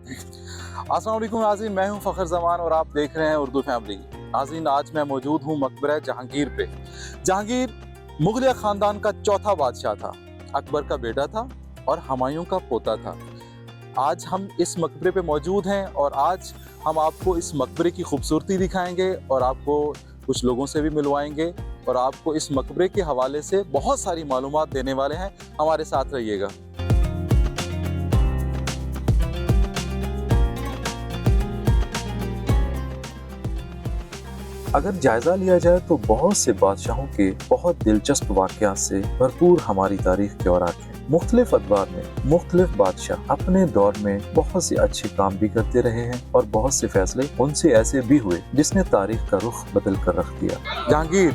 अस्सलाम वालेकुम नाज़रीन, मैं हूं फ़खर ज़मान और आप देख रहे हैं उर्दू फैमिली। नाज़रीन, आज मैं मौजूद हूं मकबरा जहांगीर पे। जहांगीर मुगलिया ख़ानदान का चौथा बादशाह था, अकबर का बेटा था और हुमायूं का पोता था। आज हम इस मकबरे पे मौजूद हैं और आज हम आपको इस मकबरे की खूबसूरती दिखाएंगे और आपको कुछ लोगों से भी मिलवाएंगे और आपको इस मकबरे के हवाले से बहुत सारी मालूमात देने वाले हैं। हमारे साथ रहिएगा। अगर जायज़ा लिया जाए तो बहुत से बादशाहों के बहुत दिलचस्प वाक़यात से भरपूर हमारी तारीख के औराक है। मुख्तलिफ अदवार में मुख्तलिफ बादशाह अपने दौर में बहुत से अच्छे काम भी करते रहे हैं और बहुत से फैसले उनसे ऐसे भी हुए जिसने तारीख का रुख बदल कर रख दिया। जहांगीर,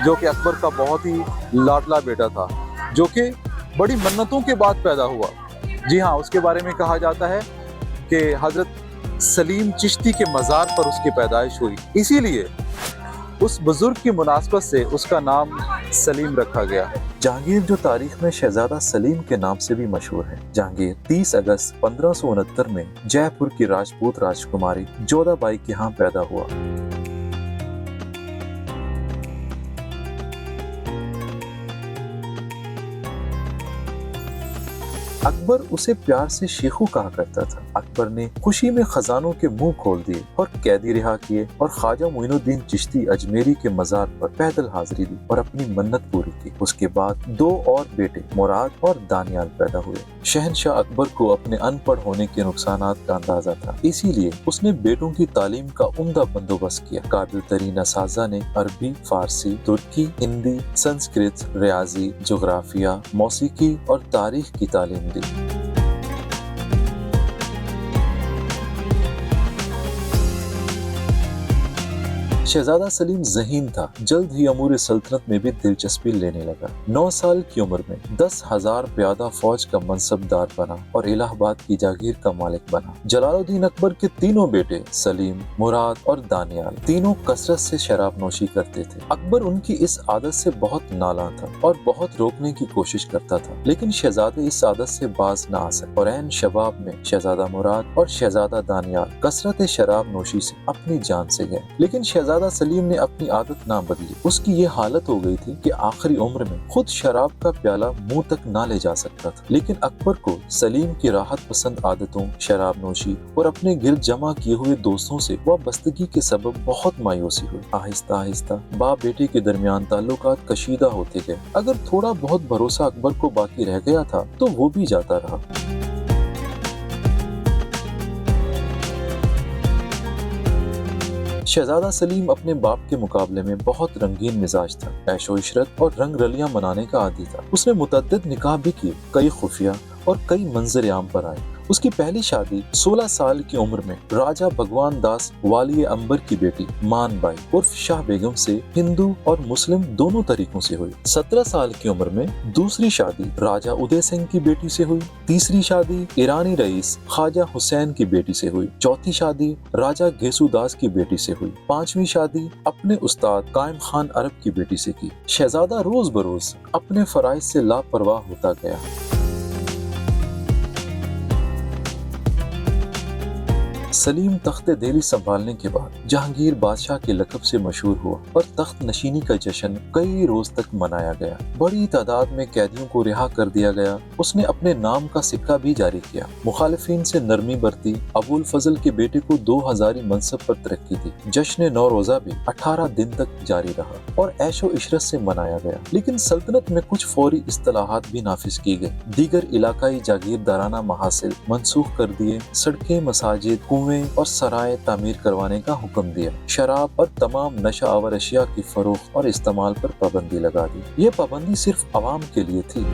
जो कि अकबर का बहुत ही लाडला बेटा था, जो कि बड़ी मन्नतों के बाद पैदा हुआ। जी हाँ, उसके बारे में कहा जाता है कि हज़रत सलीम चिश्ती के मज़ार पर उसकी पैदाइश हुई, इसीलिए उस बुजुर्ग की मुनासबत से उसका नाम सलीम रखा गया। जहांगीर, जो तारीख में शहजादा सलीम के नाम से भी मशहूर है। जहांगीर 30 अगस्त 1569 में जयपुर की राजपूत राजकुमारी जोधाबाई के यहाँ पैदा हुआ। अकबर उसे प्यार से शेखू कहा करता था। अकबर ने खुशी में खजानों के मुंह खोल दिए और कैदी रिहा किए और ख्वाजा मोइनुद्दीन चिश्ती अजमेरी के मजार पर पैदल हाजिरी दी और अपनी मन्नत पूरी की। उसके बाद 2 और बेटे मुराद और दानियाल पैदा हुए। शहनशाह अकबर को अपने अनपढ़ होने के नुकसानात का अंदाजा था, इसीलिए उसने बेटों की तालीम का उम्दा बंदोबस्त किया। काबिल तरीन असातिज़ा ने अरबी, फारसी, तुर्की, हिंदी, संस्कृत, रियाजी, जोग्राफिया, मौसीकी और तारीख की तालीम दी। शहजादा सलीम ज़हीन था, जल्द ही अमूर सल्तनत में भी दिलचस्पी लेने लगा। 9 साल की उम्र में 10,000 प्यादा फौज का मनसबदार बना और इलाहाबाद की जागीर का मालिक बना। जलालुद्दीन अकबर के तीनों बेटे सलीम, मुराद और दानियाल तीनों कसरत से शराब नोशी करते थे। अकबर उनकी इस आदत से बहुत नाला था और बहुत रोकने की कोशिश करता था, लेकिन शहजादे इस आदत से बाज न आ सके और ऐन शबाब में शहजादा मुराद और शहजादा दानियाल कसरत शराब नोशी से अपनी जान से गए। लेकिन शहजादा सलीम ने अपनी आदत ना बदली। उसकी ये हालत हो गई थी कि आखिरी उम्र में खुद शराब का प्याला मुंह तक ना ले जा सकता था। लेकिन अकबर को सलीम की राहत पसंद आदतों, शराब नोशी और अपने गिरद जमा किए हुए दोस्तों से वाबस्तगी के सबब बहुत मायूसी हुई। आहिस्ता आहिस्ता बाप बेटे के दरमियान ताल्लुकात कशीदा होते गए। अगर थोड़ा बहुत भरोसा अकबर को बाकी रह गया था तो वो भी जाता रहा। शहजादा सलीम अपने बाप के मुकाबले में बहुत रंगीन मिजाज था। ऐशो इशरत और रंग रलियां मनाने का आदी था। उसने मुतअद्दिद निकाह भी किए, कई खुफिया और कई मंजर आम पर आए। उसकी पहली शादी 16 साल की उम्र में राजा भगवान दास वाली अंबर की बेटी मान बाई उर्फ शाह बेगम से हिंदू और मुस्लिम दोनों तरीकों से हुई। 17 साल की उम्र में दूसरी शादी राजा उदय सिंह की बेटी से हुई। तीसरी शादी ईरानी रईस ख्वाजा हुसैन की बेटी से हुई। चौथी शादी राजा घेसुदास की बेटी से हुई। 5वीं शादी अपने उस्ताद कायम खान अरब की बेटी से की। शहजादा रोज बरोज अपने फराइज से लापरवाह होता गया। सलीम तख्ते दिल्ली संभालने के बाद जहांगीर बादशाह के लक़ब से मशहूर हुआ और तख्त नशीनी का जश्न कई रोज तक मनाया गया। बड़ी तादाद में कैदियों को रिहा कर दिया गया। उसने अपने नाम का सिक्का भी जारी किया। मुखालिफिन से नरमी बरती। अबुल फजल के बेटे को 2000 मनसब पर तरक्की दी। जश्न नौरोजा भी 18 दिन तक जारी रहा और ऐशो इशरत से मनाया गया। लेकिन सल्तनत में कुछ फौरी इस्तिलाहात भी नाफिज की गई। दीगर इलाकाई जागीरदाराना महासिल मनसूख कर दिए। सड़कें, मसाजिद, कुएं और सराय तामीर करवाने का हुक्म दिया। शराब और तमाम नशा आवर अशिया की फरोख्त और इस्तेमाल पर पाबंदी लगा दी। ये पाबंदी सिर्फ अवाम के लिए थी।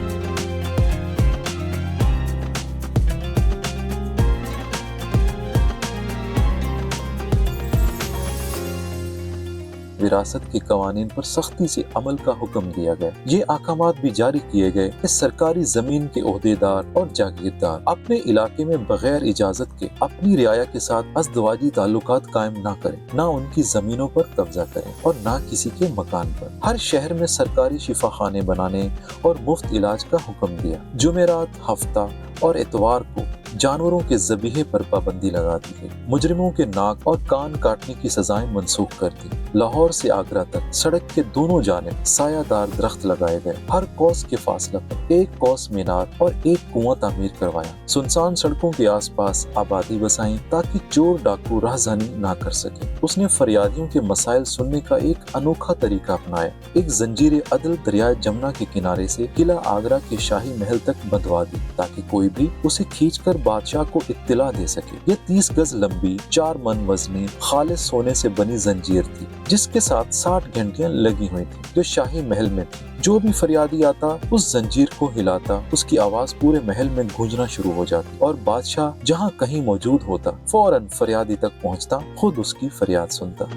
विरासत के कवानीन पर सख्ती से अमल का हुक्म दिया गया। ये अहकामात भी जारी किए गए कि सरकारी जमीन के ओहदेदार और जागीरदार अपने इलाके में बगैर इजाजत के अपनी रियाया के साथ अज़दवाजी ताल्लुकात कायम ना करें, ना उनकी जमीनों पर कब्जा करें और ना किसी के मकान पर। हर शहर में सरकारी शिफाखाने बनाने और मुफ्त इलाज का हुक्म दिया। जुमेरात, हफ्ता और इतवार को जानवरों के ज़बीहे पर पाबंदी लगा दी गई। मुजरिमों के नाक और कान काटने की सजाएं मनसूख कर दी। लाहौर से आगरा तक सड़क के दोनों जानिब सायादार दरख्त लगाए गए। हर कौस के फासला पर एक कौस मीनार और एक कुआं तामीर करवाया। सुनसान सड़कों के आसपास आबादी बसाई ताकि चोर डाकू राहज़नी ना कर सके। उसने फरियादियों के मसाइल सुनने का एक अनोखा तरीका अपनाया। एक जंजीर अदल दरिया जमुना के किनारे से किला आगरा के शाही महल तक बंधवा दी ताकि कोई भी उसे खींचकर बादशाह को इत्तिला दे सके। यह 30 गज लंबी 4 मन वजनी खालिस सोने से बनी जंजीर थी जिसके साथ 60 घंटियां लगी हुई थी जो शाही महल में थी। जो भी फरियादी आता उस जंजीर को हिलाता, उसकी आवाज पूरे महल में गूंजना शुरू हो जाती और बादशाह जहाँ कहीं मौजूद होता फौरन फरियादी तक पहुँचता, खुद उसकी फरियाद सुनता।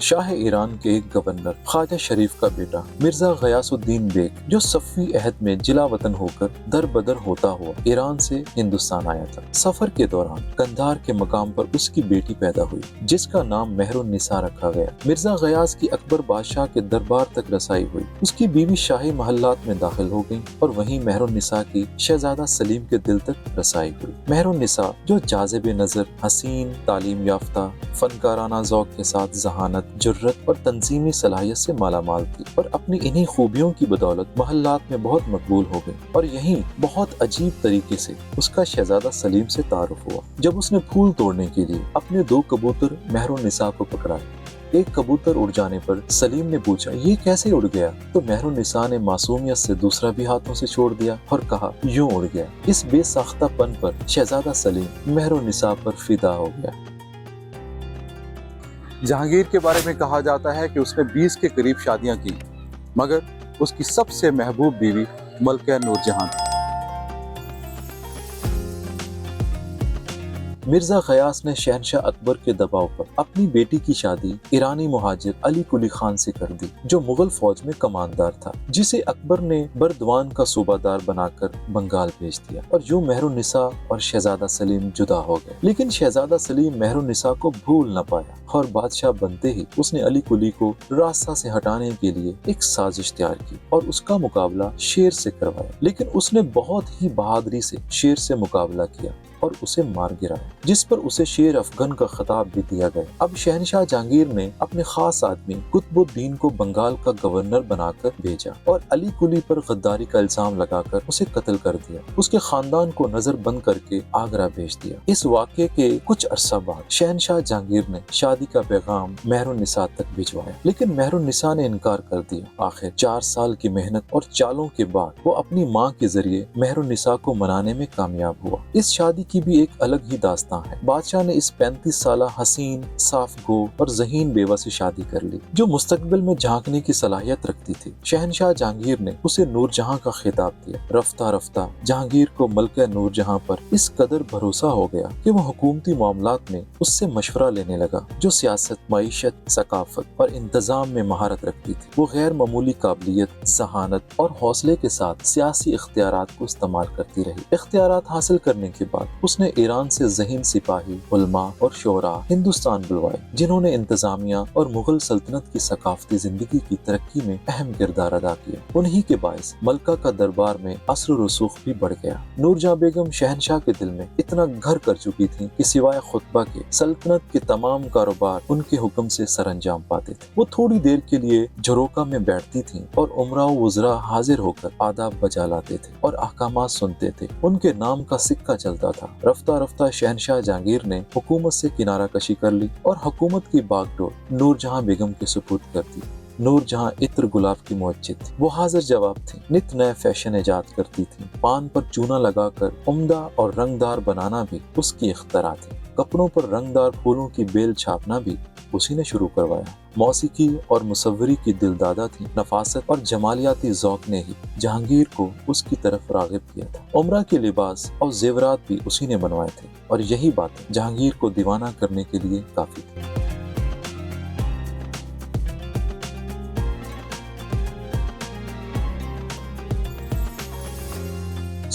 शाह ईरान के एक गवर्नर ख्वाजा शरीफ का बेटा मिर्जा गयासुद्दीन बेग जो सफ़ी अहद में जिला वतन होकर दर बदर होता हुआ ईरान से हिंदुस्तान आया था। सफर के दौरान कंधार के मकाम पर उसकी बेटी पैदा हुई जिसका नाम मेहरुन्निसा रखा गया। मिर्जा गयास की अकबर बादशाह के दरबार तक रसाई हुई। उसकी बीवी शाही महल्लात में दाखिल हो गई और वहीं मेहरुन्निसा की शहजादा सलीम के दिल तक रसाई हुई। मेहरुन्निसा जो जाज़िब नजर, हसीन, तालीम याफ्ता, फनकाराना ज़ौक़ के साथ जहानत, जुर्रत और तंजीमी सलाहियत से मालामाल थी और अपनी इन्हीं खूबियों की बदौलत महल्लात में बहुत मकबूल हो गई। और यहीं बहुत अजीब तरीके से उसका शहजादा सलीम से तारुफ हुआ जब उसने फूल तोड़ने के लिए अपने 2 कबूतर मेहरुन्निसा को पकड़ा। एक कबूतर उड़ जाने पर सलीम ने पूछा ये कैसे उड़ गया, तो मेहरुन्निसा ने मासूमियत से दूसरा भी हाथों से छोड़ दिया और कहा यूं उड़ गया। इस बेसाख्तापन पर शहजादा सलीम मेहरुन्निसा पर फिदा हो गया। जहांगीर के बारे में कहा जाता है कि उसने 20 के करीब शादियां की, मगर उसकी सबसे महबूब बीवी मलका नूरजहां थी। मिर्जा गयास ने शहनशाह अकबर के दबाव पर अपनी बेटी की शादी ईरानी मुहाजिर अली कुली खान से कर दी जो मुगल फौज में कमांडर था, जिसे अकबर ने बर्दवान का सूबादार बनाकर बंगाल भेज दिया। और यूं मेहरुन्निसा और शहजादा सलीम जुदा हो गए। लेकिन शहजादा सलीम मेहरुन्निसा को भूल न पाया और बादशाह बनते ही उसने अली कुली को रास्ता से हटाने के लिए एक साजिश तैयार की और उसका मुकाबला शेर से करवाया। लेकिन उसने बहुत ही बहादुरी से शेर से मुकाबला किया और उसे मार गिराया, जिस पर उसे शेर अफगन का खिताब भी दिया गया। अब शहनशाह जहांगीर ने अपने खास आदमी कुतुबुद्दीन को बंगाल का गवर्नर बनाकर भेजा और अली कुली पर गद्दारी का इल्जाम लगाकर उसे कत्ल कर दिया। उसके खानदान को नजर बंद करके आगरा भेज दिया। इस वाक़े के कुछ अरसा बाद शहनशाह जहांगीर ने शादी का पैगाम मेहरुन्निसा तक भिजवाया, लेकिन मेहरुन्निसा ने इनकार कर दिया। आखिर 4 साल की मेहनत और चालों के बाद वो अपनी माँ के जरिए मेहरुन्निसा को मनाने में कामयाब हुआ। इस शादी की भी एक अलग ही दास्तां है। बादशाह ने इस 35 साला हसीन, साफ गो और ज़हीन बेवा से शादी कर ली जो मुस्तकबिल में झांकने की सलाहियत रखती थी। शहनशाह जहांगीर ने उसे नूरजहां का खिताब दिया। रफ्ता रफ्ता जहांगीर को मलका नूरजहां पर इस कदर भरोसा हो गया कि वो हुकूमती मामलात में उससे मशवरा लेने लगा, जो सियासत, मईशत, सकाफत और इंतजाम में महारत रखती थी। वो गैर मामूली काबिलियत, जहानत और हौसले के साथ सियासी इख्तियारात को इस्तेमाल करती रही। इख्तियारात हासिल करने के बाद उसने ईरान से ज़हीन सिपाही, उलमा और शोरा हिंदुस्तान बुलवाए, जिन्होंने इंतजामिया और मुगल सल्तनत की सकाफती जिंदगी की तरक्की में अहम किरदार अदा किया। उन्हीं के बायस मलका का दरबार में असर और रसूख भी बढ़ गया। नूरजहां बेगम शहनशाह के दिल में इतना घर कर चुकी थी कि सिवाय खुतबा के सल्तनत के तमाम कारोबार उनके हुक्म से सरअंजाम पाते थे। वो थोड़ी देर के लिए झरोका में बैठती थी और उमरा वुज़रा हाजिर होकर आदाब बजा लाते थे और अहकामात सुनते थे। उनके नाम का सिक्का चलता था। रफ्ता रफ्ता शहनशाह जहांगीर ने हुकूमत से किनारा कशी कर ली और हुकूमत की बागडोर नूरजहां बेगम के सुपुर्द कर दी। नूरजहां इत्र गुलाब की मुअज्जिद थी। वो हाजिर जवाब थी, नित नए फैशन इजाद करती थी। पान पर चूना लगाकर उम्दा और रंगदार बनाना भी उसकी इख्तरा थी। कपड़ों पर रंगदार फूलों की बेल छापना भी उसी ने शुरू करवाया। मौसीकी और मुसव्वरी की दिलदादा थी। नफासत और जमालियाती ज़ौक़ ने ही जहांगीर को उसकी तरफ राग़िब किया था। उम्रा के लिबास और जेवरात भी उसी ने बनवाए थे और यही बात जहांगीर को दीवाना करने के लिए काफ़ी थी।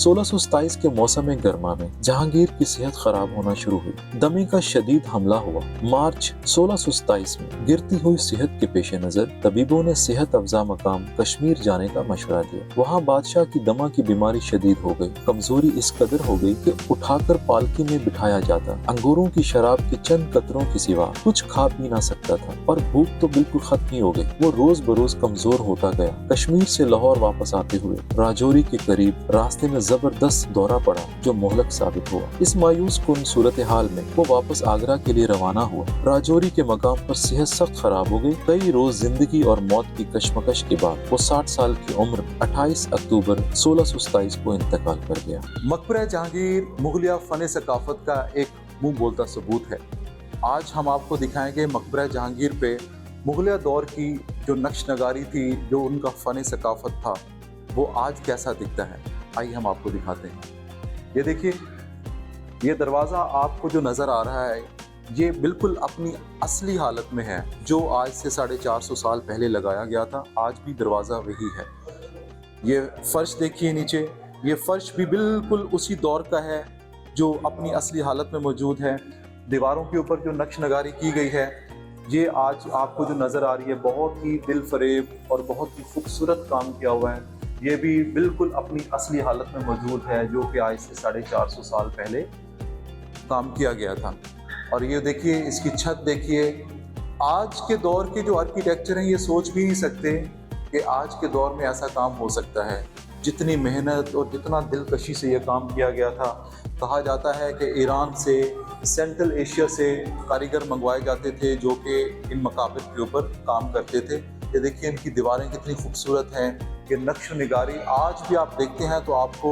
1627 के मौसम गर्मा में जहांगीर की सेहत खराब होना शुरू हुई। दमे का शदीद हमला हुआ। मार्च 1627 में गिरती हुई सेहत के पेश नजर तबीबों ने सेहत अफजा मकाम कश्मीर जाने का मशवरा दिया। वहाँ बादशाह की दमा की बीमारी शदीद हो गई। कमजोरी इस कदर हो गई कि उठाकर पालकी में बिठाया जाता, अंगूरों की शराब के चंद कतरों के सिवा कुछ खा पी ना सकता था और भूख तो बिल्कुल खत्म ही हो गई। वो रोज बरोज कमजोर होता गया। कश्मीर से लाहौर वापस आते हुए राजौरी के करीब रास्ते में जबरदस्त दौरा पड़ा जो मोहलक साबित हुआ। इस मायूस कुन सूरत हाल में वो वापस आगरा के लिए रवाना हुआ। राजौरी के मकाम पर सेहत सख्त खराब हो गई। कई रोज जिंदगी और मौत की कशमकश के बाद वो 60 साल की उम्र 28 अक्टूबर 1627 को इंतकाल कर गया। मकबरा जहांगीर मुगलिया फन सकाफत का एक मुंह बोलता सबूत है। आज हम आपको दिखाएंगे मकबरा जहांगीर पे मुगलिया दौर की जो नक्श नगारी थी, जो उनका फन सकाफत था, वो आज कैसा दिखता है। आइए हम आपको दिखाते हैं। ये देखिए, ये दरवाज़ा आपको जो नज़र आ रहा है ये बिल्कुल अपनी असली हालत में है, जो आज से 450 साल पहले लगाया गया था। आज भी दरवाज़ा वही है। ये फर्श देखिए नीचे, ये फर्श भी बिल्कुल उसी दौर का है जो अपनी असली हालत में मौजूद है। दीवारों के ऊपर जो नक्श नगारी की गई है, ये आज आपको जो नज़र आ रही है बहुत ही दिल फरेब और बहुत ही खूबसूरत काम किया हुआ है। ये भी बिल्कुल अपनी असली हालत में मौजूद है, जो कि आज से 450 साल पहले काम किया गया था। और ये देखिए, इसकी छत देखिए। आज के दौर के जो आर्किटेक्चर हैं ये सोच भी नहीं सकते कि आज के दौर में ऐसा काम हो सकता है। जितनी मेहनत और जितना दिलकशी से ये काम किया गया था। कहा जाता है कि ईरान से, सेंट्रल एशिया से कारीगर मंगवाए जाते थे जो कि इन मकाबिर के ऊपर काम करते थे। ये देखिए, इनकी दीवारें कितनी खूबसूरत हैं। ये नक्श निगारी आज भी आप देखते हैं तो आपको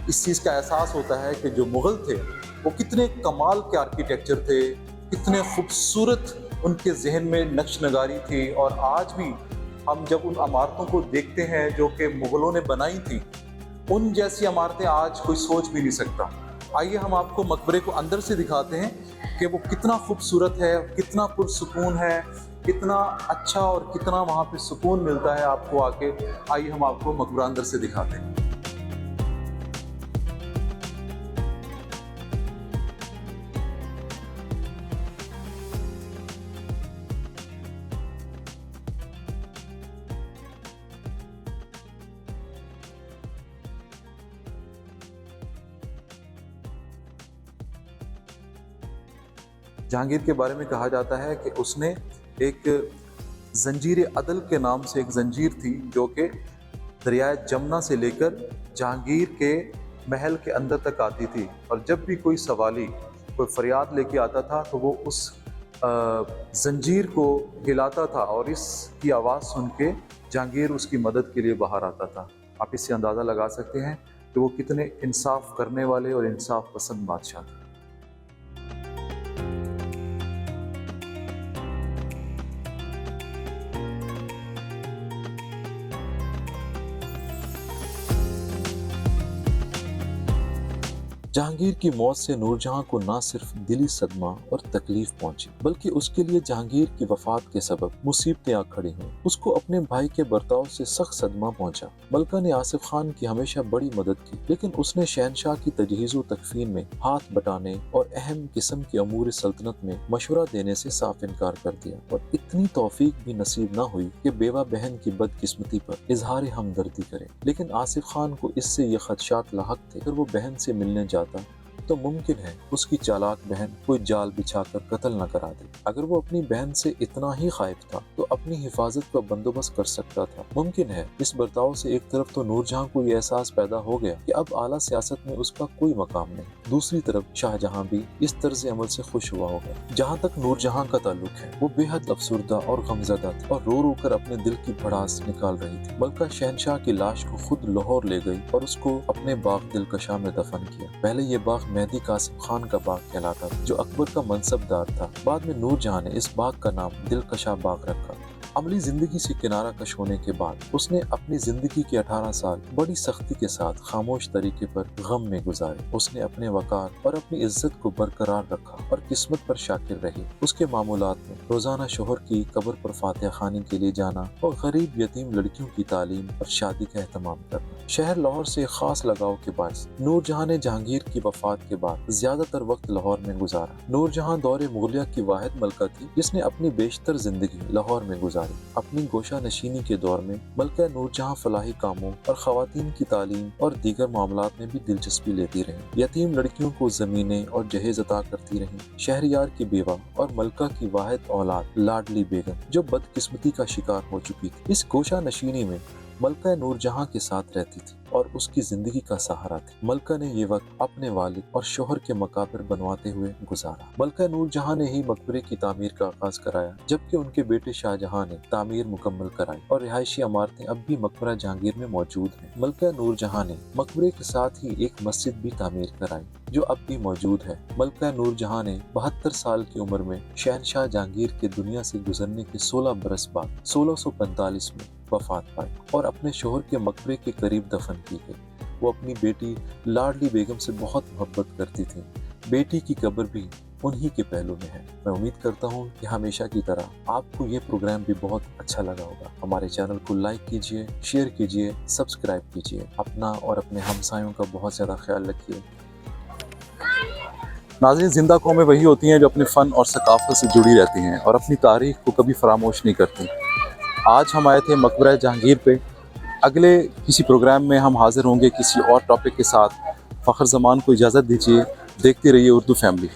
इस चीज़ का एहसास होता है कि जो मुग़ल थे वो कितने कमाल के आर्किटेक्चर थे, कितने खूबसूरत उनके जहन में नक्श नगारी थी। और आज भी हम जब उन इमारतों को देखते हैं जो कि मुग़लों ने बनाई थी, उन जैसी इमारतें आज कोई सोच भी नहीं सकता। आइए हम आपको मकबरे को अंदर से दिखाते हैं कि वो कितना खूबसूरत है, कितना पुरसुकून है, कितना अच्छा और कितना वहाँ पे सुकून मिलता है आपको आके। आइए हम आपको मकबरा अंदर से दिखाते हैं। जहांगीर के बारे में कहा जाता है कि उसने एक जंजीर अदल के नाम से एक जंजीर थी जो कि दरियाए जमुना से लेकर जहांगीर के महल के अंदर तक आती थी। और जब भी कोई सवाली कोई फरियाद लेके आता था तो वो उस जंजीर को हिलाता था और इसकी आवाज़ सुन के जहांगीर उसकी मदद के लिए बाहर आता था। आप इससे अंदाज़ा लगा सकते हैं कि वो कितने इंसाफ करने वाले और इंसाफ पसंद बादशाह थे। जहांगीर की मौत से नूरजहां को न सिर्फ दिली सदमा और तकलीफ पहुंची, बल्कि उसके लिए जहांगीर की वफात के सबब मुसीबतें आ खड़ी हुई। उसको अपने भाई के बर्ताव से सख्त सदमा पहुंचा। मलका ने आसिफ खान की हमेशा बड़ी मदद की, लेकिन उसने शहनशाह की तजहीज़ व तकफीन में हाथ बटाने और अहम किस्म के अमूर सल्तनत में मशवरा देने से साफ इनकार कर दिया। और इतनी तौफीक भी नसीब न हुई कि बेवा बहन की बदकिस्मती पर इजहार हमदर्दी करे। लेकिन आसिफ खान को इससे ये खदशात लाहक थे, अगर वो बहन से मिलने जाता तो मुमकिन है उसकी चालाक बहन कोई जाल बिछाकर कत्ल न करा दे। अगर वो अपनी बहन से इतना ही खाइफ था तो अपनी हिफाजत का बंदोबस्त कर सकता था। मुमकिन है इस बर्ताव से एक तरफ तो नूरजहां को ये एहसास पैदा हो गया कि अब आला सियासत में उसका कोई मकाम नहीं, दूसरी तरफ शाहजहां भी इस तर्ज अमल से खुश हुआ होगा। जहाँ तक नूरजहां का ताल्लुक है, वो बेहद अफसुर्दा और गमज़दा थी और रो रो कर अपने दिल की भड़ास निकाल रही थी। मलका शहनशाह की लाश को खुद लाहौर ले गई और उसको अपने बाग दिलकशा में दफन किया। पहले ये बाग मेहदी कासिम खान का बाग कहलाता था, जो अकबर का मनसबदार था। बाद में नूरजहां ने इस बाग का नाम दिलकशा बाग रखा। अमली जिंदगी से किनारा कश होने के बाद उसने अपनी जिंदगी के 18 साल बड़ी सख्ती के साथ खामोश तरीके पर गम में गुजारे। उसने अपने वकार और अपनी इज्जत को बरकरार रखा और किस्मत पर शाकिर रही। उसके मामूलात में रोजाना शोहर की कब्र पर फातिहा खानी के लिए जाना और गरीब यतीम लड़कियों की तालीम और शादी का एहतमाम करना। शहर लाहौर से खास लगाव के बायस नूरजहां ने जहांगीर की वफात के बाद ज्यादातर वक्त लाहौर में गुजारा। नूरजहां दौरे मुगलिया की वाहिद मलका थी जिसने अपनी बेशतर जिंदगी लाहौर में गुजारी। अपनी गोशा नशीनी के दौर में मलका नूरजहां फलाही कामों और खवातीन की तालीम और दीगर मामलात में भी दिलचस्पी लेती रही। यतीम लड़कियों को जमीनें और जहेज अता करती रही। शहरियार की बेवा और मलका की वाहिद औलाद लाडली बेगम जो बदकिस्मती का शिकार हो चुकी थी, इस गोशा नशीनी में मलका नूरजहां के साथ रहती थी और उसकी जिंदगी का सहारा थी। मलका ने ये वक्त अपने वालिद और शोहर के मकाबर बनवाते हुए गुजारा। मलका नूरजहां ने ही मकबरे की तामीर का आगाज कराया, जबकि उनके बेटे शाहजहां ने तामीर मुकम्मल कराई और रिहायशी इमारतें अब भी मकबरा जहांगीर में मौजूद हैं। मलका नूरजहां ने मकबरे के साथ ही एक मस्जिद भी तामीर कराई जो अब भी मौजूद है। मलका नूरजहां ने 72 साल की उम्र में शहनशाह जहांगीर के दुनिया से गुजरने के 16 बरस बाद 1645 में वफात पाई और अपने शोहर के मकबरे के करीब दफन की गई। वो अपनी बेटी लाडली बेगम से बहुत मोहब्बत करती थी। बेटी की कब्र भी उन्हीं के पहलू में है। मैं उम्मीद करता हूँ कि हमेशा की तरह आपको ये प्रोग्राम भी बहुत अच्छा लगा होगा। हमारे चैनल को लाइक कीजिए, शेयर कीजिए, सब्सक्राइब कीजिए। अपना और अपने हमसायों का बहुत ज़्यादा ख्याल रखिए। नाज़रीन, जिंदा कौमें वही होती हैं जो अपने फ़न और सकाफ़त से जुड़ी रहती हैं और अपनी तारीख़ को कभी फरामोश नहीं करती। आज हम आए थे मकबरा जहांगीर पे। अगले किसी प्रोग्राम में हम हाज़िर होंगे किसी और टॉपिक के साथ। फ़ख्र ज़मान को इजाज़त दीजिए। देखते रहिए उर्दू फैमिली।